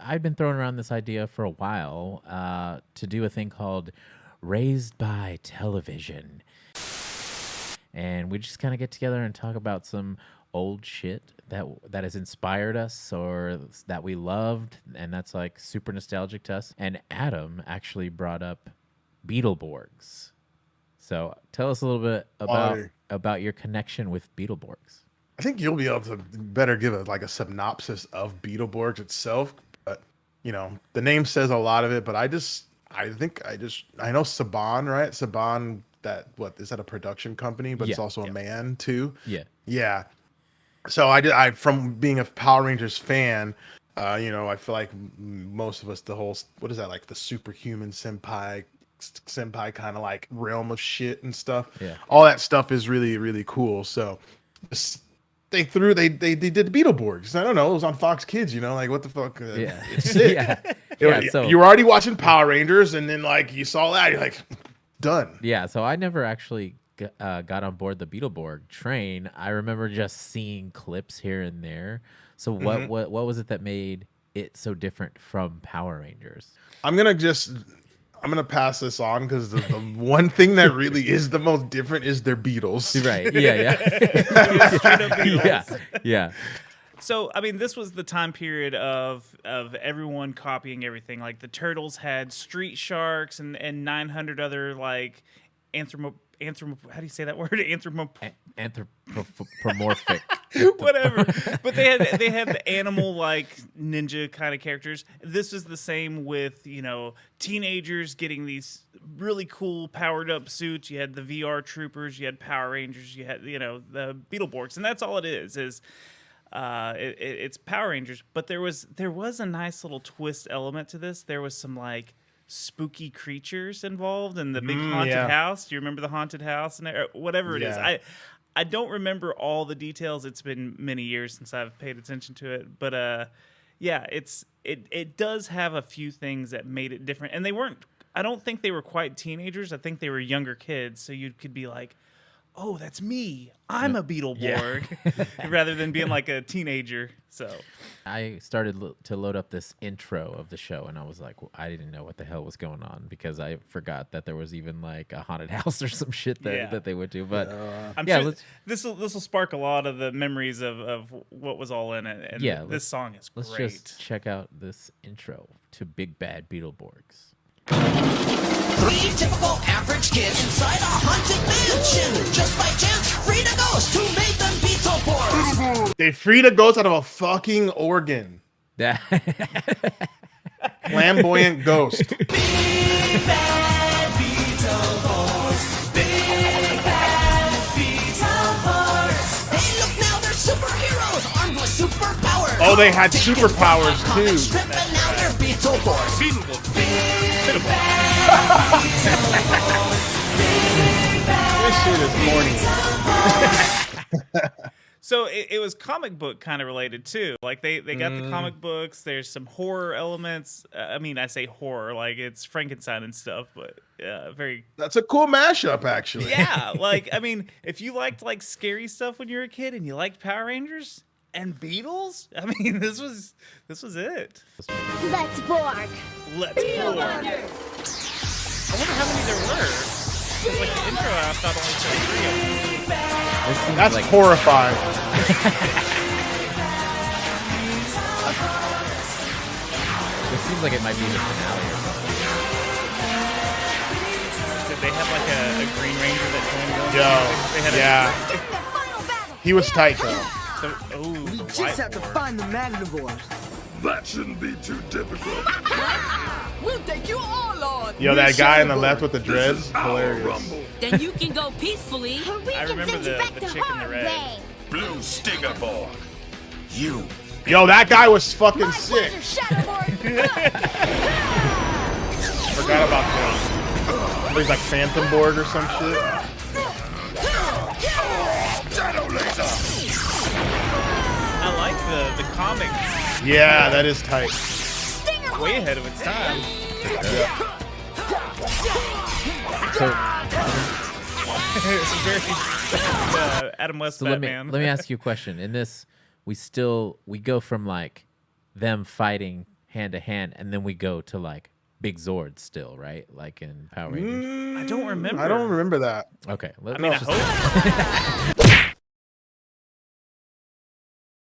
I've been throwing around this idea for a while to do a thing called Raised by Television. And we just kind of get together and talk about some old shit that has inspired us or that we loved, and that's like super nostalgic to us. And Adam actually brought up Beetleborgs. So tell us a little bit about your connection with Beetleborgs. I think you'll be able to better give a synopsis of Beetleborgs itself. But the name says a lot of it. But I know Saban, right? Saban, is that a production company? But it's also a man too. Yeah. So I from being a Power Rangers fan, I feel like most of us, the whole, what is that, like the superhuman senpai kind of like realm of shit and stuff. Yeah. All that stuff is really, really cool. So they did Beetleborgs. I don't know. It was on Fox Kids, like what the fuck? Yeah. It's sick. So you were already watching Power Rangers and then like you saw that, you're like, done. Yeah. So I never actually got on board the Beetleborg train. I remember just seeing clips here and there. So what was it that made it so different from Power Rangers? I'm gonna pass this on because the one thing that really is the most different is their Beatles. Right. Yeah. Straight up Beatles. Yeah. So, I mean, this was the time period of everyone copying everything. Like the Turtles had Street Sharks and 900 other like how do you say that word? Anthropomorphic. Whatever. But they had the animal like ninja kind of characters. This is the same with, teenagers getting these really cool powered up suits. You had the VR troopers, you had Power Rangers, you had, the Beetleborgs. And that's all it is it's Power Rangers. But there was a nice little twist element to this. There was some like spooky creatures involved in the big haunted house. Do you remember the haunted house and whatever it is? I don't remember all the details. It's been many years since I've paid attention to it, but it does have a few things that made it different. And I don't think they were quite teenagers. I think they were younger kids. So you could be like, oh, that's me. I'm a Beetleborg, rather than being like a teenager. So I started to load up this intro of the show, and I was like, I didn't know what the hell was going on because I forgot that there was even like a haunted house or some shit that they would do. But I'm sure this will spark a lot of the memories of what was all in it. And this song is great. Let's just check out this intro to Big Bad Beetleborgs. 3 typical average kids inside a haunted mansion. Just by chance, freed a ghost who made them Beetleborgs. They freed a ghost out of a fucking organ. Flamboyant ghost. Big bad Beetleborgs. Big bad Beetleborgs. Hey, look now, they're superheroes armed with superpowers. Oh, they had superpowers too. Strip and now they're Beetleborgs. Beetleborgs. Big bad This shit is corny. So it was comic book kind of related too. Like they got the comic books. There's some horror elements. I mean, I say horror like it's Frankenstein and stuff, but very. That's a cool mashup, actually. Yeah, like I mean, if you liked like scary stuff when you were a kid and you liked Power Rangers and Beatles, I mean, this was it. Let's Borg. Let's Borg. I wonder how many there were. Because like the intro, I thought only showed 3 of them. That's like horrifying. It seems like it might be the finale or something. Did they have like a Green Ranger that joined them? He was tight though. We just have to find the Magnivores. That shouldn't be too difficult. We'll take you all on. Yo, that guy on the left with the dreads, hilarious. Then you can go peacefully. I remember the chick in the red. Blue Stinger Borg. You. Yo, that guy was fucking sick. Forgot about that. He's like Phantom Borg or some shit. Shadow Laser. I like the comics. Yeah, that is tight. Way ahead of its time. So It's very Adam West Batman. Let me ask you a question. In this, we go from like them fighting hand to hand, and then we go to like big Zords still, right? Like in Power Rangers. I don't remember. I don't remember that. Okay, I mean, I hope.